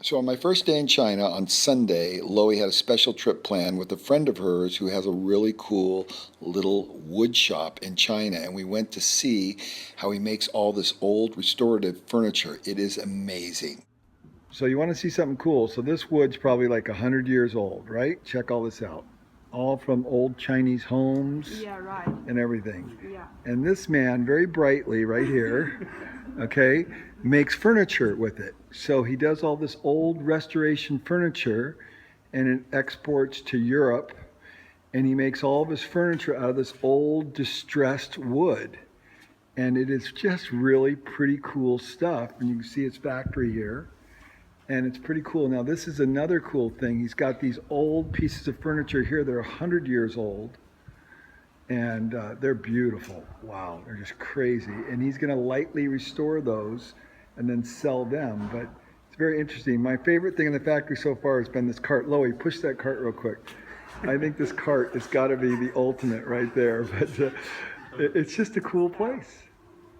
So on my first day in China on Sunday, Loie had a special trip planned with a friend of hers who has a really cool little wood shop in China, and we went to see how he makes all this old restorative furniture. It is amazing. So you want to see something cool. So this wood's probably like 100 years old, right? Check all this out. All from old Chinese homes. Yeah, right. And everything. Yeah. And this man, very brightly right here, okay, makes furniture with it. So he does all this old restoration furniture and it exports to Europe, and he makes all of his furniture out of this old distressed wood. And it is just really pretty cool stuff. And you can see his factory here. And it's pretty cool. Now this is another cool thing. He's got these old pieces of furniture here that are 100 years old. And they're beautiful. Wow, they're just crazy. And he's going to lightly restore those and then sell them. But it's very interesting. My favorite thing in the factory so far has been this cart. Loie, push that cart real quick. I think this cart has got to be the ultimate right there. But it's just a cool place.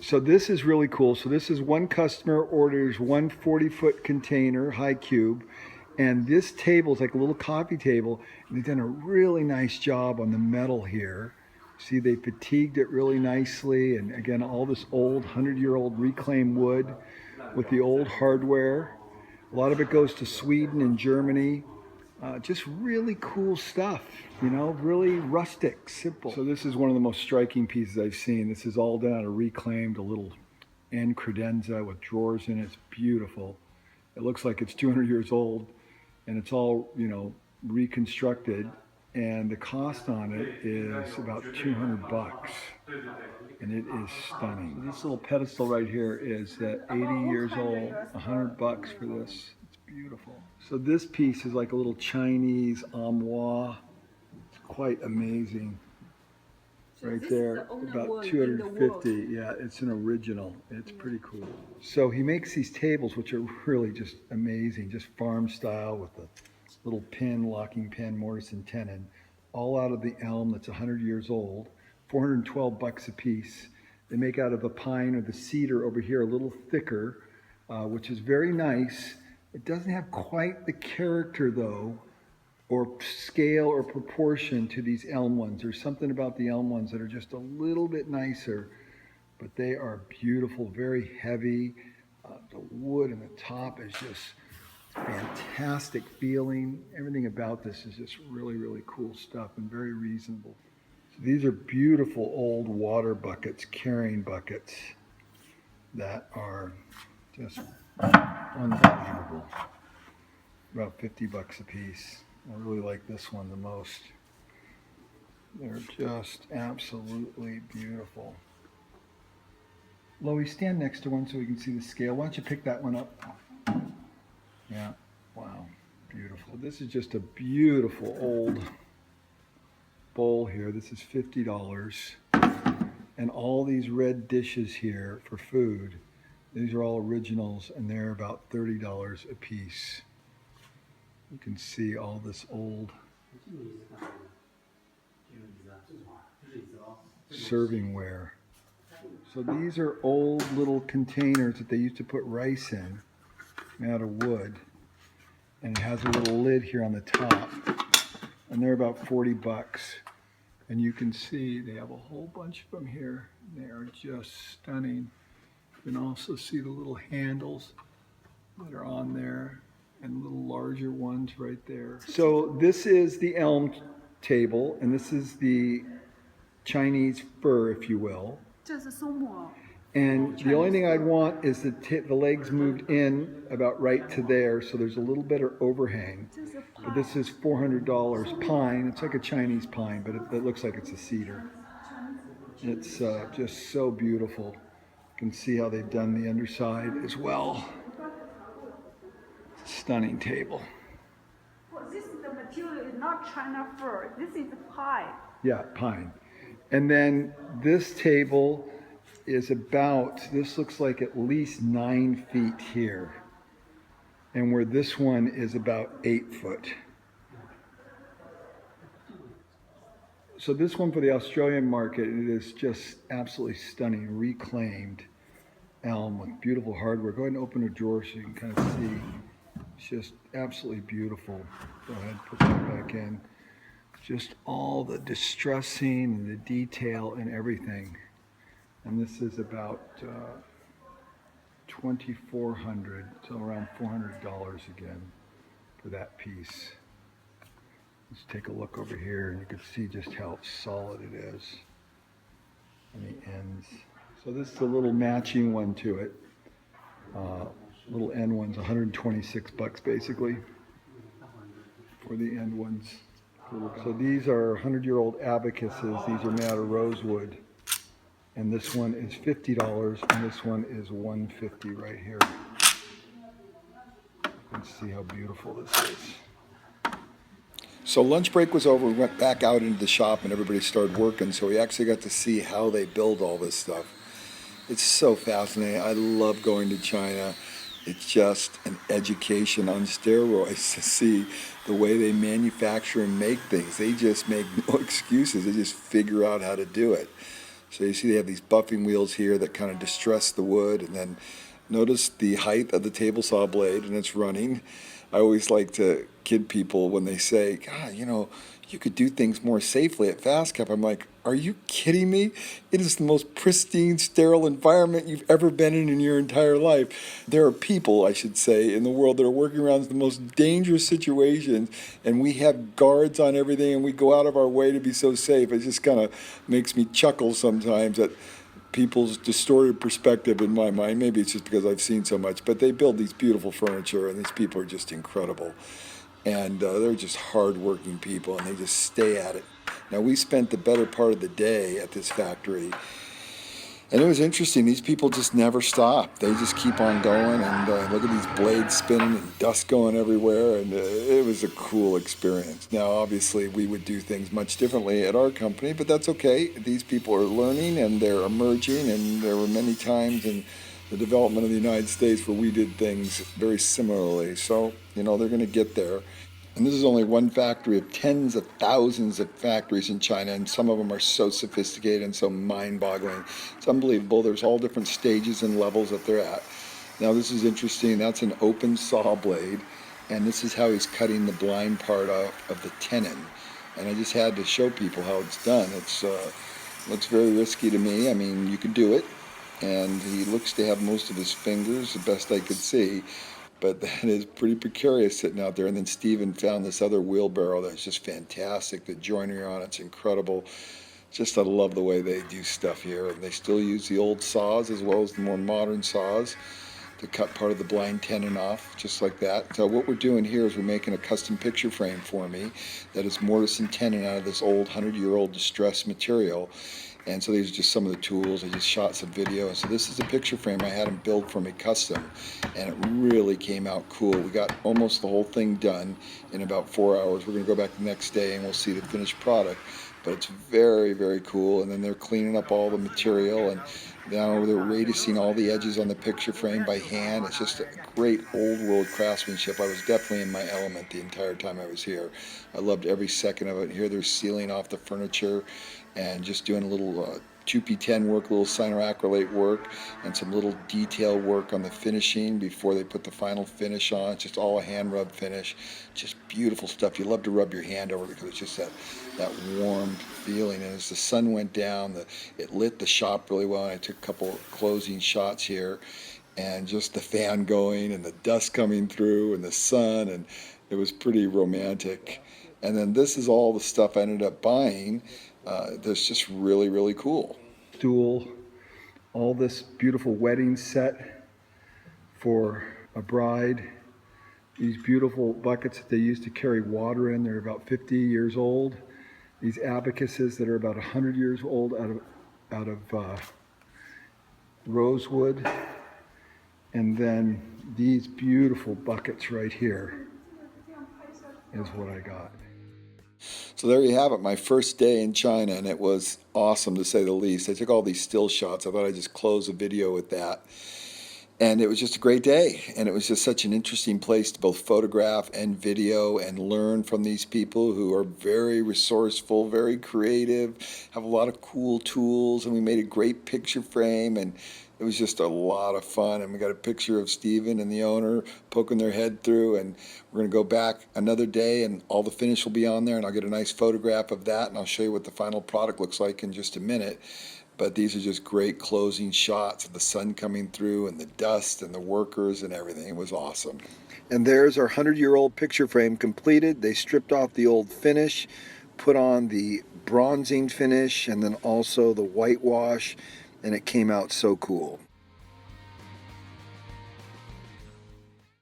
So this is really cool. So this is one customer orders one 40-foot container, high cube. And this table is like a little coffee table. And they've done a really nice job on the metal here. See, they fatigued it really nicely, and again, all this old 100-year-old reclaimed wood with the old hardware. A lot of it goes to Sweden and Germany. Just really cool stuff, you know, really rustic, simple. So this is one of the most striking pieces I've seen. This is all done out of reclaimed, a little end credenza with drawers in it. It's beautiful. It looks like it's 200 years old, and it's all, you know, reconstructed. And the cost on it is about 200 bucks. And it is stunning. This little pedestal right here is 80 years old, 100 bucks for this. It's beautiful. So this piece is like a little Chinese armoire. It's quite amazing. Right there, about 250. Yeah, it's an original. It's pretty cool. So he makes these tables, which are really just amazing, just farm style with the little pin, locking pin, mortise and tenon, all out of the elm that's 100 years old, 412 bucks a piece. They make out of the pine or the cedar over here, a little thicker, which is very nice. It doesn't have quite the character though, or scale or proportion to these elm ones. There's something about the elm ones that are just a little bit nicer, but they are beautiful, very heavy. The wood in the top is just fantastic feeling. Everything about this is just really, really cool stuff and very reasonable. So these are beautiful old water buckets, carrying buckets that are just unbelievable. About 50 bucks a piece. I really like this one the most. They're just absolutely beautiful. Loie, stand next to one so we can see the scale. Why don't you pick that one up? Yeah, wow, beautiful. This is just a beautiful old bowl here. This is $50. And all these red dishes here for food, these are all originals, and they're about $30 a piece. You can see all this old servingware. So these are old little containers that they used to put rice in, made out of wood. And it has a little lid here on the top. And they're about 40 bucks. And you can see they have a whole bunch of them here. They are just stunning. You can also see the little handles that are on there and little larger ones right there. So this is the elm table, and this is the Chinese fir, if you will. And the only thing I'd want is the legs moved in about right to there, so there's a little bit of overhang. But this is $400 pine. It's like a Chinese pine, but it looks like it's a cedar. It's just so beautiful. You can see how they've done the underside as well. Stunning table. Well, this is the material is not China fir. This is pine. Yeah, pine. And then this table is about, this looks like at least 9 feet here. And where this one is about 8 foot. So this one for the Australian market, it is just absolutely stunning, reclaimed elm with beautiful hardware. Go ahead and open a drawer so you can kind of see. just absolutely beautiful. Go ahead, put that back in. Just all the distressing and the detail and everything. And this is about 2,400, so around $400 again for that piece. Let's take a look over here, and you can see just how solid it is on the ends. So this is a little matching one to it. Little end one's 126 bucks basically for the end ones. So these are 100-year-old abacuses. These are made out of rosewood. And this one is $50, and this one is $150 right here. Let's see how beautiful this is. So lunch break was over. We went back out into the shop, and everybody started working. So we actually got to see how they build all this stuff. It's so fascinating. I love going to China. It's just an education on steroids to see the way they manufacture and make things. They just make no excuses. They just figure out how to do it. So you see they have these buffing wheels here that kind of distress the wood, and then notice the height of the table saw blade, and it's running. I always like to kid people when they say, God, you know, you could do things more safely at FastCap. I'm like, are you kidding me? It is the most pristine, sterile environment you've ever been in your entire life. There are people, I should say, in the world that are working around the most dangerous situations, and we have guards on everything, and we go out of our way to be so safe. It just kind of makes me chuckle sometimes at people's distorted perspective in my mind. Maybe it's just because I've seen so much, but they build these beautiful furniture, and these people are just incredible. And they're just hard-working people, and they just stay at it. Now, we spent the better part of the day at this factory, and it was interesting. These people just never stop. They just keep on going, and look at these blades spinning and dust going everywhere, and it was a cool experience. Now, obviously, we would do things much differently at our company, but that's okay. These people are learning, and they're emerging, and there were many times in the development of the United States where we did things very similarly. So, you know, they're going to get there. And this is only one factory of tens of thousands of factories in China, and some of them are so sophisticated and so mind-boggling. It's unbelievable. There's all different stages and levels that they're at. Now, this is interesting. That's an open saw blade, and this is how he's cutting the blind part off of the tenon. And I just had to show people how it's done. It's looks very risky to me. I mean, you can do it, and he looks to have most of his fingers, the best I could see. But that is pretty precarious sitting out there. And then Steven found this other wheelbarrow that's just fantastic. The joinery on it's incredible. Just I love the way they do stuff here. And they still use the old saws as well as the more modern saws to cut part of the blind tenon off, just like that. So what we're doing here is we're making a custom picture frame for me that is mortise and tenon out of this old 100-year-old distressed material. And so these are just some of the tools. I just shot some video. So this is a picture frame I had him build for me custom, and it really came out cool. We got almost the whole thing done in about 4 hours. We're going to go back the next day and we'll see the finished product. But it's very, very cool. And then they're cleaning up all the material, and now they're radiusing all the edges on the picture frame by hand. It's just a great old world craftsmanship. I was definitely in my element the entire time I was here. I loved every second of it. Here they're sealing off the furniture and just doing a little 2P10 work, a little cyanoacrylate work, and some little detail work on the finishing before they put the final finish on. It's just all a hand rub finish. Just beautiful stuff. You love to rub your hand over because it's just that warm feeling. And as the sun went down, it lit the shop really well. And I took a couple closing shots here, and just the fan going and the dust coming through and the sun, and it was pretty romantic. And then this is all the stuff I ended up buying. That's just really, really cool. Stool, all this beautiful wedding set for a bride. These beautiful buckets that they use to carry water in. They're about 50 years old. These abacuses that are about 100 years old out of rosewood. And then these beautiful buckets right here is what I got. So there you have it, my first day in China, and it was awesome to say the least. I took all these still shots. I thought I'd just close the video with that. And it was just a great day, and it was just such an interesting place to both photograph and video and learn from these people who are very resourceful, very creative, have a lot of cool tools, and we made a great picture frame, and It was just a lot of fun, and we got a picture of Steven and the owner poking their head through, and we're going to go back another day, and all the finish will be on there, and I'll get a nice photograph of that, and I'll show you what the final product looks like in just a minute. But these are just great closing shots of the sun coming through and the dust and the workers and everything. It was awesome. And there's our 100-year-old picture frame completed. They stripped off the old finish, put on the bronzing finish, and then also the whitewash, and it came out so cool.